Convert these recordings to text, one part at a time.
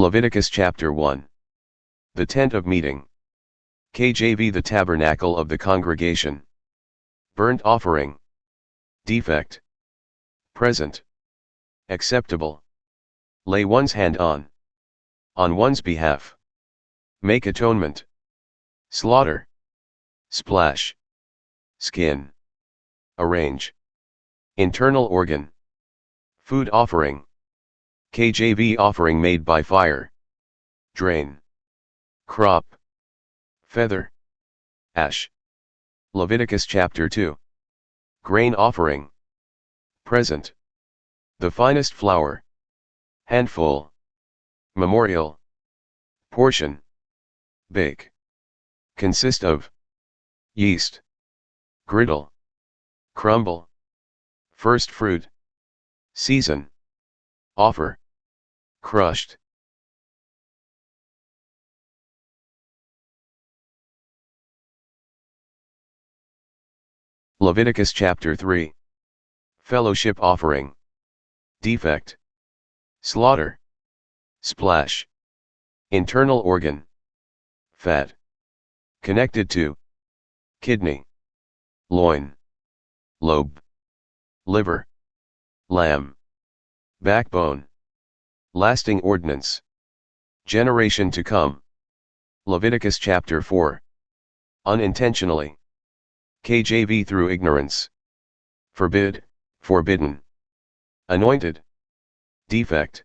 Leviticus chapter 1. The tent of meeting. KJV, the tabernacle of the congregation. Burnt offering. Defect. Present. Acceptable. Lay one's hand on one's behalf. Make atonement. Slaughter. Splash. Skin. Arrange. Internal organ. Food offering. KJV, offering made by fire. Drain. Crop. Feather. Ash. Leviticus chapter 2. Grain offering. Present. The finest flour. Handful. Memorial. Portion. Bake. Consist of yeast. Griddle. Crumble. First fruit. Season. Offer. Crushed. Leviticus chapter 3. Fellowship offering. Defect. Slaughter. Splash. Internal organ. Fat. Connected to kidney. Loin. Lobe. Liver. Lamb. Backbone. Lasting ordinance. Generation to come. Leviticus chapter 4. Unintentionally. KJV, through ignorance. Forbid, forbidden. Anointed. Defect.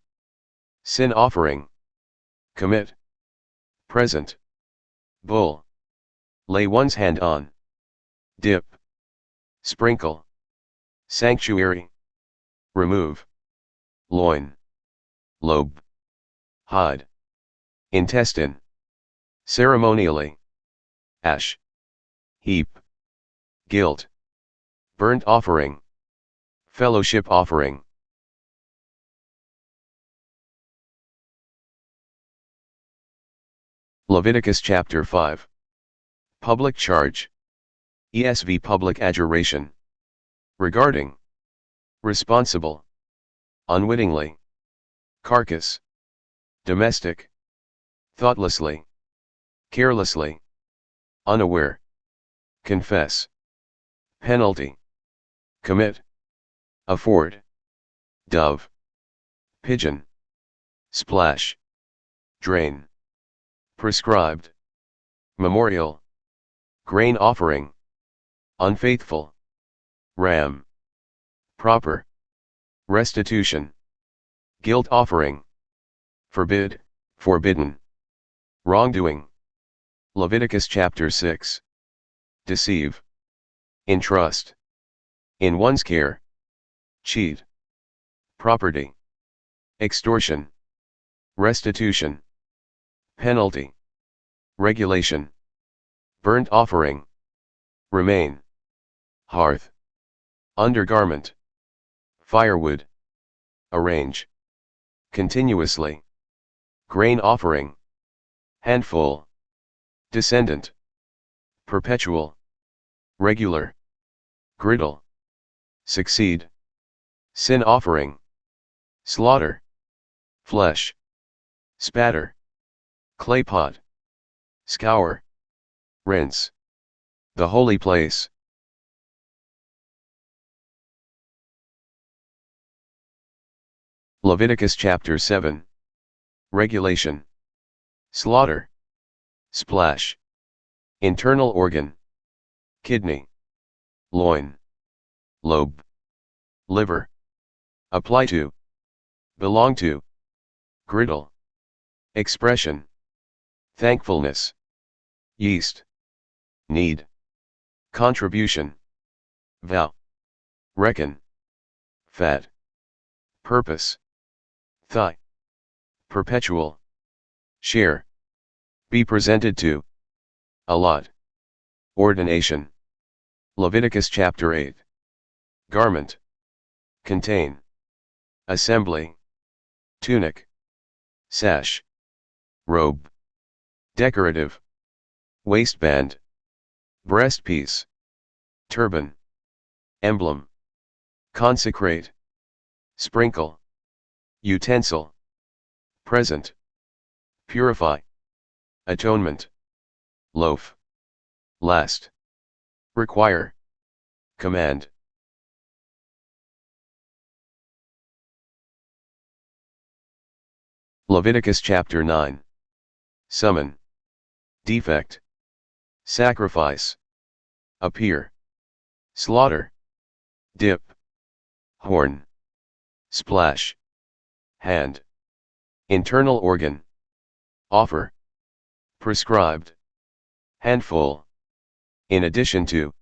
Sin offering. Commit. Present. Bull. Lay one's hand on. Dip. Sprinkle. Sanctuary. Remove. Loin. Lobe. Hide. Intestine. Ceremonially. Ash. Heap. Guilt. Burnt offering. Fellowship offering. Leviticus chapter 5. Public charge. ESV, public adjuration. Regarding. Responsible. Unwittingly. Carcass. Domestic. Thoughtlessly. Carelessly. Unaware. Confess. Penalty. Commit. Afford. Dove. Pigeon. Splash. Drain. Prescribed. Memorial. Grain offering. Unfaithful. Ram. Proper. Restitution. Guilt offering. Forbid, forbidden. Wrongdoing. Leviticus chapter 6. Deceive. Entrust. In one's care. Cheat. Property. Extortion. Restitution. Penalty. Regulation. Burnt offering. Remain. Hearth. Undergarment. Firewood. Arrange. Continuously. Grain offering. Handful. Descendant. Perpetual. Regular. Griddle. Succeed. Sin offering. Slaughter. Flesh. Spatter. Clay pot. Scour. Rinse. The holy place. Leviticus chapter 7. Regulation. Slaughter. Splash. Internal organ. Kidney. Loin. Lobe. Liver. Apply to. Belong to. Griddle. Expression. Thankfulness. Yeast. Need. Contribution. Vow. Reckon. Fat. Purpose. Thigh. Perpetual. Share. Be presented to. Allot. Ordination. Leviticus chapter 8. Garment. Contain. Assembly. Tunic. Sash. Robe. Decorative. Waistband. Breastpiece. Turban. Emblem. Consecrate. Sprinkle. Utensil. Present. purify, atonement, loaf, last, require, command. Leviticus chapter 9. Summon, defect, sacrifice, appear, slaughter, dip, horn, splash, hand, internal organ, offer, prescribed, handful, in addition to,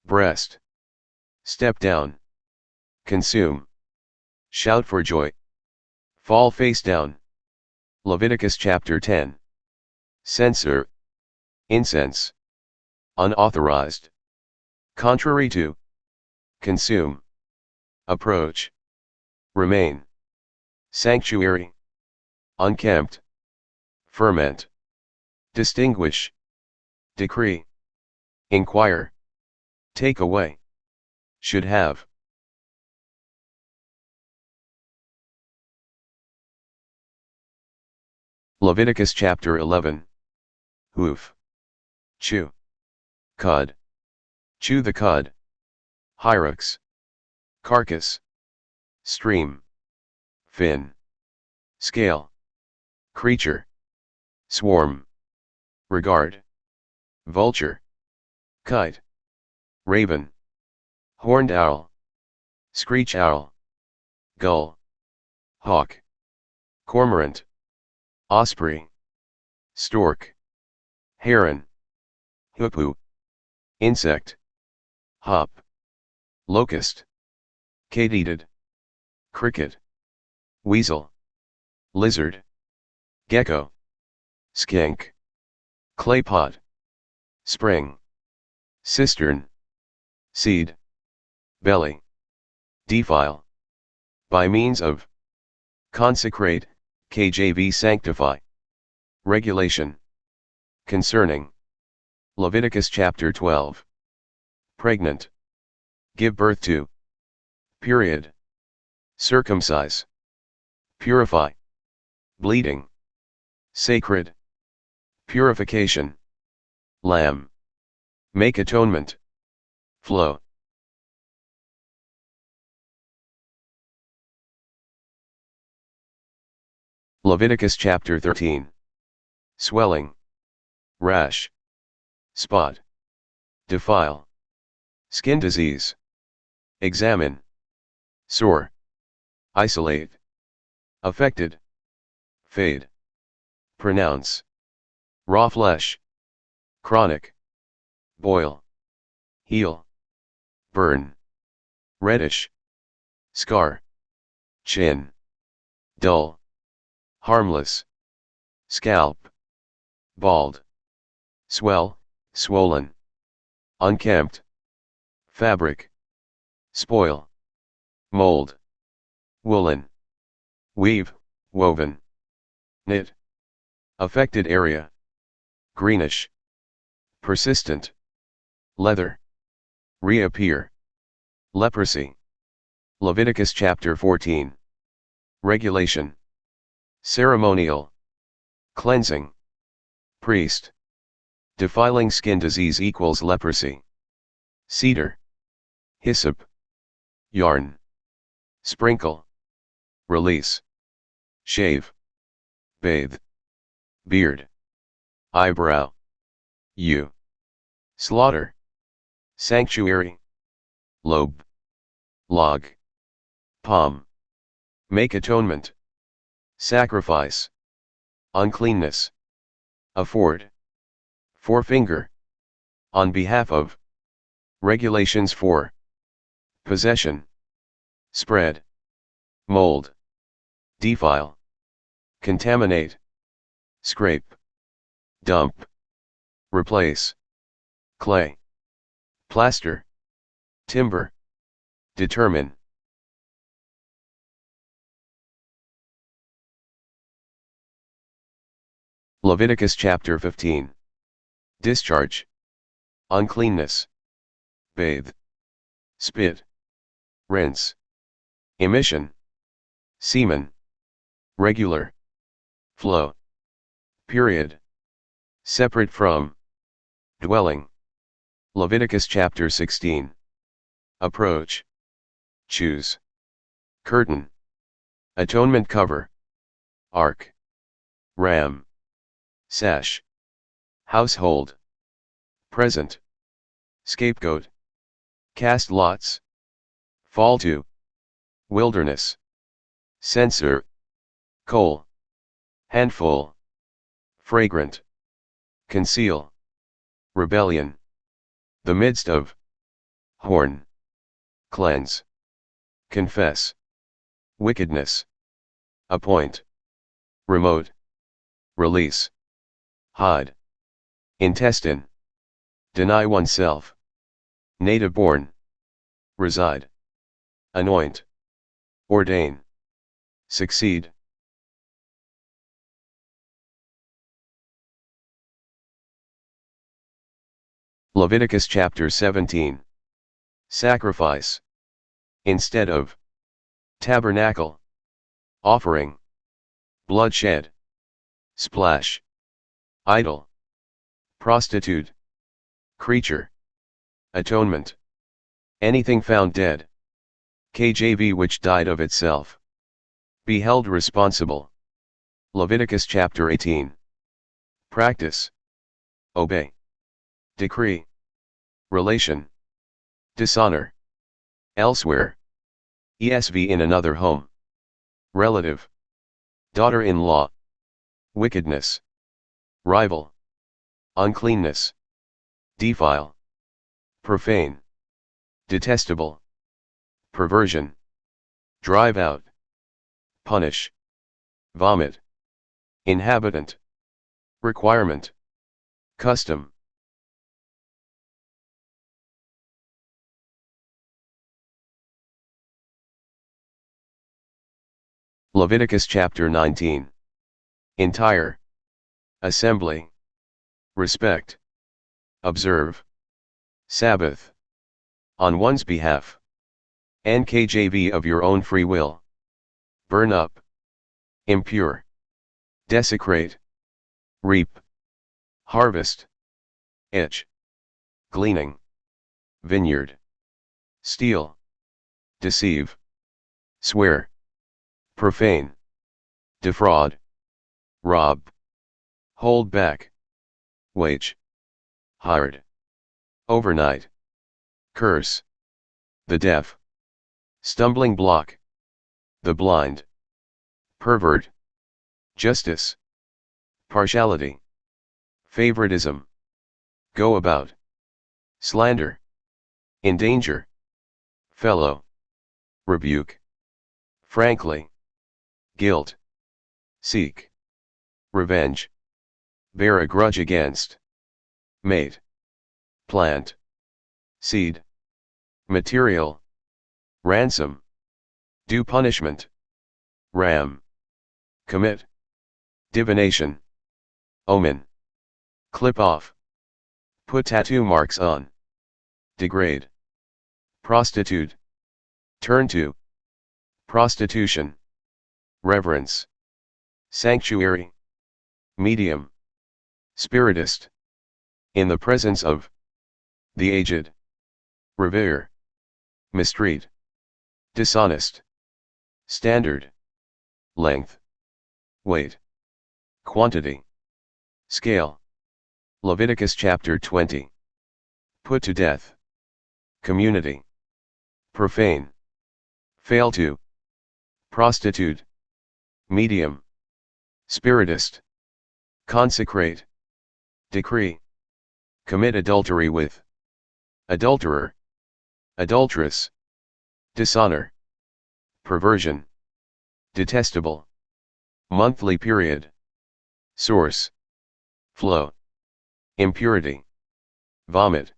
breast, step down, consume, shout for joy, fall face down. Leviticus chapter 10. Censer, incense, unauthorized, contrary to, consume, approach, remain, sanctuary, unkempt, ferment, distinguish, decree, inquire, take away, should have. Leviticus chapter 11. Hoof, chew, cud, chew the cud, hyrux, carcass, stream, fin, scale, creature, swarm, regard, vulture, kite, raven, horned owl, screech owl, gull, hawk, cormorant, osprey, stork, heron, hoopoe, insect, hop, locust, katydid, cricket, weasel, lizard, gecko, skink, claypot, spring, cistern, seed, belly, defile, by means of, consecrate, KJV sanctify, regulation, concerning, Leviticus chapter 12, pregnant, give birth to, period, circumcise, purify, bleeding, sacred, purification, lamb, make atonement, flow. Leviticus chapter 13. Swelling, rash, spot, defile, skin disease, examine, sore, isolate, affected, fade, pronounce, raw flesh, chronic, boil, heal, burn, reddish, scar, chin, dull, harmless, scalp, bald, swell, swollen, unkempt, fabric, spoil, mold, woolen, weave, woven, knit, affected area, greenish, persistent, leather, reappear, leprosy. Leviticus chapter 14. Regulation, ceremonial, cleansing, priest, defiling skin disease equals leprosy, cedar, hyssop, yarn, sprinkle, release, shave, bathe, beard, eyebrow, ewe, slaughter, sanctuary, lobe, log, palm, make atonement, sacrifice, uncleanness, afford, forefinger, on behalf of, regulations for, possession, spread, mold, defile, contaminate, scrape, dump, replace, clay, plaster, timber, determine. Leviticus chapter 15. Discharge, uncleanness, bathe, spit, rinse, emission, semen, regular, flow, period. Separate from, dwelling. Leviticus chapter 16. Approach. Choose. Curtain. Atonement cover. Ark. Ram. Sash. Household. Present. Scapegoat. Cast lots. Fall to. Wilderness. Censer. Coal. Handful. Fragrant. Conceal. Rebellion. The midst of. Horn. Cleanse. Confess. Wickedness. Appoint. Remote. Release. Hide. Intestine. Deny oneself. Native born. Reside. Anoint. Ordain. Succeed. Leviticus chapter 17. Sacrifice. Instead of. Tabernacle. Offering. Bloodshed. Splash. Idol. Prostitute. Creature. Atonement. Anything found dead. KJV which died of itself. Be held responsible. Leviticus chapter 18. Practice. Obey. Decree. Relation. Dishonor. Elsewhere. ESV in another home. Relative. Daughter-in-law. Wickedness. Rival. Uncleanness. Defile. Profane. Detestable. Perversion. Drive out. Punish. Vomit. Inhabitant. Requirement. Custom. Leviticus chapter 19. Entire. Assembly. Respect. Observe. Sabbath. On one's behalf. NKJV of your own free will. Burn up. Impure. Desecrate. Reap. Harvest. Etch. Gleaning. Vineyard. Steal. Deceive. Swear. Profane. Defraud. Rob. Hold back. Wage. Hired. Overnight. Curse. The deaf. Stumbling block. The blind. Pervert. Justice. Partiality. Favoritism. Go about. Slander. Endanger. Fellow. Rebuke. Frankly. Guilt. Seek. Revenge. Bear a grudge against. Mate. Plant. Seed. Material. Ransom. Due punishment. Ram. Commit. Divination. Omen. Clip off. Put tattoo marks on. Degrade. Prostitute. Turn to. Prostitution. Reverence. Sanctuary. Medium. Spiritist. In the presence of. The aged. Revere. Mistreat. Dishonest. Standard. Length. Weight. Quantity. Scale. Leviticus chapter 20. Put to death. Community. Profane. Fail to. Prostitute. Medium. Spiritist. Consecrate. Decree. Commit adultery with. Adulterer. Adulteress. Dishonor. Perversion. Detestable. Monthly period. Source. Flow. Impurity. Vomit.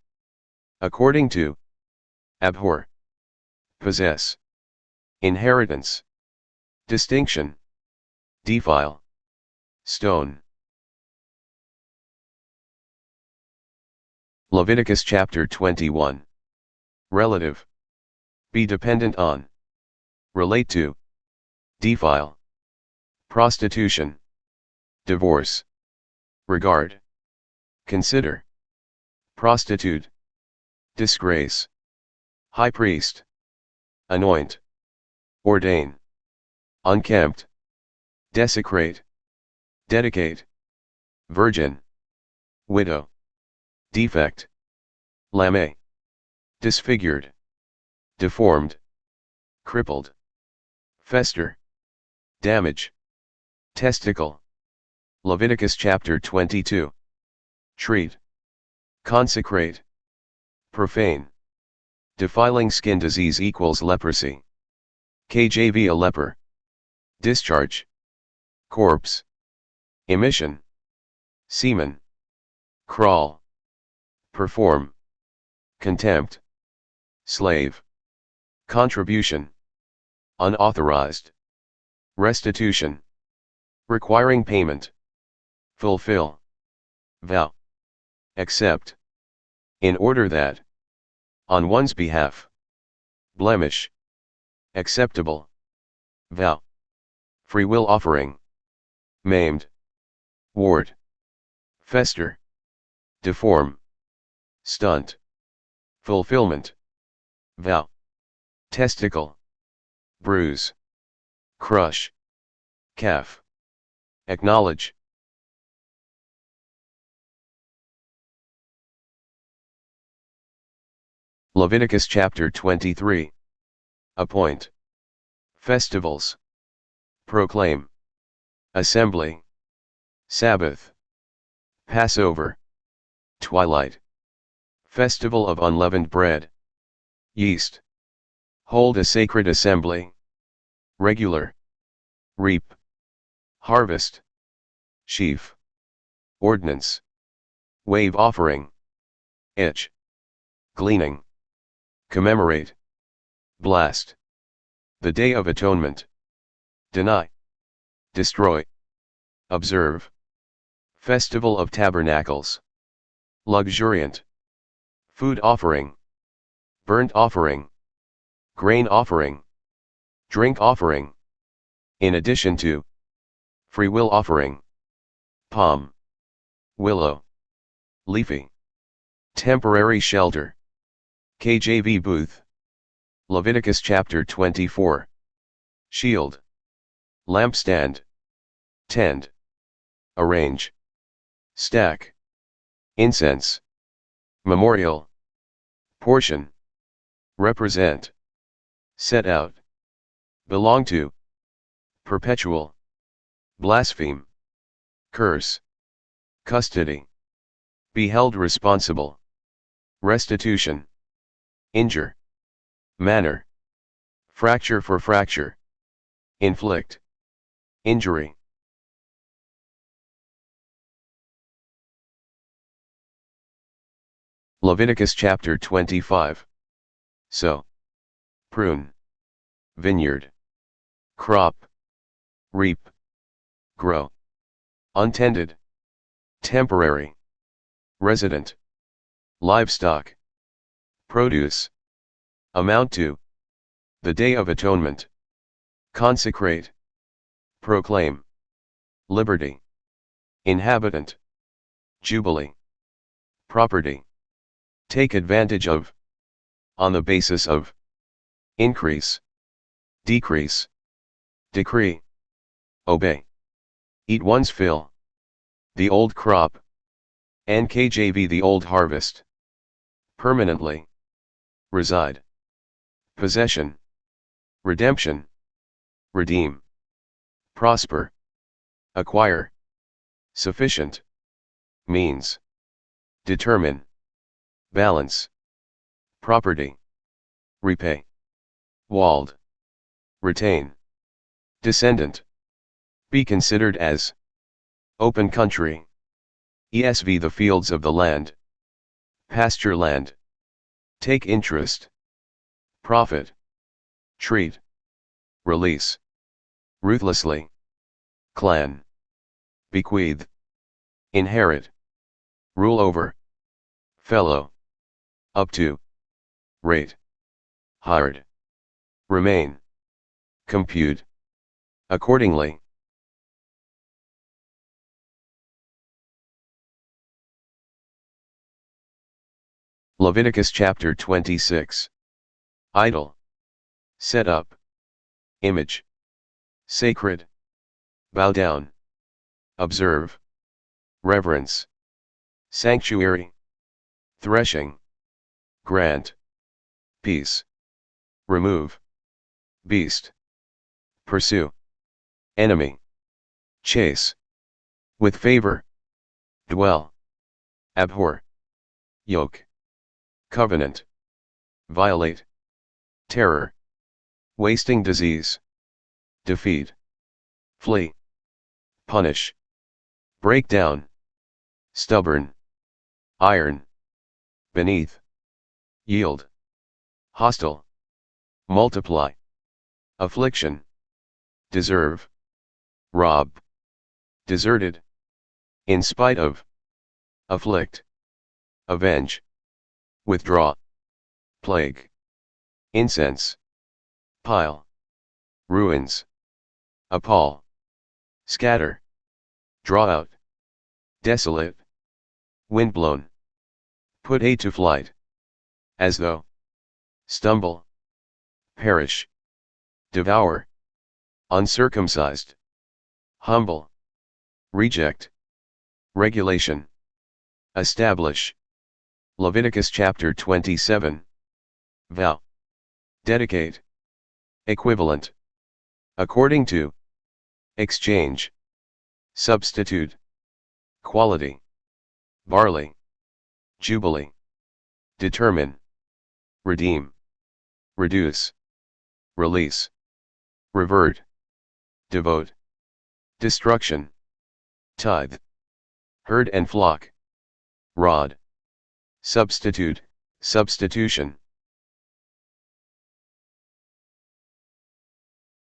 According to. Abhor. Possess. Inheritance. Distinction. Defile. Stone. Leviticus chapter 21. Relative. Be dependent on. Relate to. Defile. Prostitution. Divorce. regard, consider, prostitute, disgrace, high priest, anoint, ordain, unkempt, desecrate, dedicate, virgin, widow, defect, lame, disfigured, deformed, crippled, fester, damage, testicle. Leviticus chapter 22. Treat, consecrate, profane. Defiling skin disease equals leprosy. KJV a leper. Discharge, corpse, emission, semen, crawl, perform, contempt, slave, contribution, unauthorized, restitution, requiring payment, fulfill, vow, accept, in order that, on one's behalf, blemish, acceptable, vow, free will offering, maimed, ward, fester, deform, stunt, fulfillment, vow, testicle, bruise, crush, calf, acknowledge. Leviticus chapter 23. Appoint. Festivals. Proclaim. Assembly. Sabbath. Passover. Twilight. Festival of unleavened bread. Yeast. Hold a sacred assembly. Regular. Reap. Harvest. Sheaf. Ordinance. Wave offering. Etch. Gleaning. Commemorate. Blast. The Day of Atonement. Deny. Destroy. Observe. Festival of Tabernacles. Luxuriant. Food offering. Burnt offering. Grain offering. Drink offering. In addition to. Free will offering. Palm. Willow. Leafy. Temporary shelter. KJV booth. Leviticus chapter 24. Shield. Lampstand. Tend. Arrange. Stack. Incense. Memorial. Portion. Represent. Set out. Belong to. Perpetual. Blaspheme. Curse. Custody. Be held responsible. Restitution. Injure. Manner. Fracture for fracture. Inflict. Injury. Leviticus chapter 25. Sow. Prune. Vineyard. Crop. Reap. Grow. Untended. Temporary. Resident. Livestock. Produce. Amount to. The Day of Atonement. Consecrate. Proclaim. Liberty. Inhabitant. Jubilee. Property. Take advantage of. On the basis of. Increase. Decrease. Decree. Obey. Eat one's fill. The old crop. NKJV the old harvest. Permanently. Reside. Possession. Redemption. Redeem. Prosper. Acquire. Sufficient. Means. Determine. Balance. Property. Repay. Walled. Retain. Descendant. Be considered as. Open country. ESV the fields of the land. Pasture land. Take interest. Profit. Treat. Release. Ruthlessly. Clan. Bequeath. Inherit. Rule over. Fellow. Up to. Rate. Hired. Remain. Compute. Accordingly. Leviticus chapter 26. Idol. Set up. Image. Sacred. Bow down. Observe. Reverence. Sanctuary. Threshing. Grant. Peace. Remove. Beast. Pursue. Enemy. Chase. With favor. Dwell. Abhor. Yoke. Covenant. Violate. Terror. Wasting disease. Defeat. Flee. Punish. Break down. Stubborn. Iron. Beneath. Yield. Hostile. Multiply. Affliction. Deserve. Rob. Deserted. In spite of. Afflict. Avenge. Withdraw. Plague. Incense. Pile. Ruins. Appall. Scatter. Draw out. Desolate. Windblown. Put to flight. As though. Stumble. Perish. Devour. Uncircumcised. Humble. Reject. Regulation. Establish. Leviticus chapter 27. Vow. Dedicate. Equivalent. According to. Exchange. Substitute. Quality. Barley. Jubilee. Determine. Redeem. Reduce. Release. Revert. Devote. Destruction. Tithe. Herd and flock. Rod. Substitute, substitution.